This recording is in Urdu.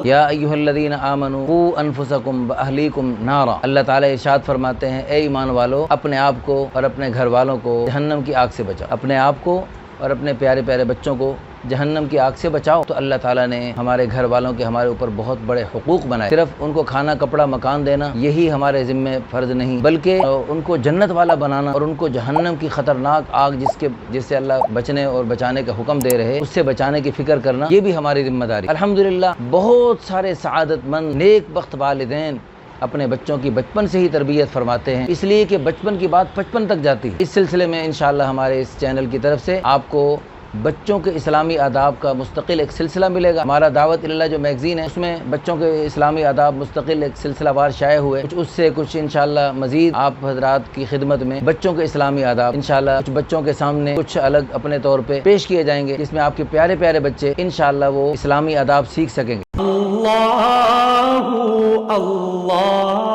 یا ایھا الذین آمنوا قوا انفسکم واہلیکم نارا۔ اللہ تعالیٰ ارشاد فرماتے ہیں اے ایمان والو، اپنے آپ کو اور اپنے گھر والوں کو جہنم کی آگ سے بچاؤ، اپنے آپ کو اور اپنے پیارے پیارے بچوں کو جہنم کی آگ سے بچاؤ۔ تو اللہ تعالیٰ نے ہمارے گھر والوں کے ہمارے اوپر بہت بڑے حقوق بنائے۔ صرف ان کو کھانا کپڑا مکان دینا یہی ہمارے ذمہ فرض نہیں، بلکہ ان کو جنت والا بنانا اور ان کو جہنم کی خطرناک آگ جس سے اللہ بچنے اور بچانے کا حکم دے رہے، اس سے بچانے کی فکر کرنا، یہ بھی ہماری ذمہ داری۔ الحمدللہ بہت سارے سعادت مند نیک بخت والدین اپنے بچوں کی بچپن سے ہی تربیت فرماتے ہیں، اس لیے کہ بچپن کی بات بچپن تک جاتی ہے۔ اس سلسلے میں انشاءاللہ ہمارے اس چینل کی طرف سے آپ کو بچوں کے اسلامی آداب کا مستقل ایک سلسلہ ملے گا۔ ہمارا دعوت اللہ جو میگزین ہے، اس میں بچوں کے اسلامی آداب مستقل ایک سلسلہ وار شائع ہوئے، اس سے کچھ انشاءاللہ مزید آپ حضرات کی خدمت میں بچوں کے اسلامی آداب انشاءاللہ کچھ بچوں کے سامنے کچھ الگ اپنے طور پہ پیش کیے جائیں گے، جس میں آپ کے پیارے پیارے بچے انشاءاللہ وہ اسلامی آداب سیکھ سکیں گے۔ اللہ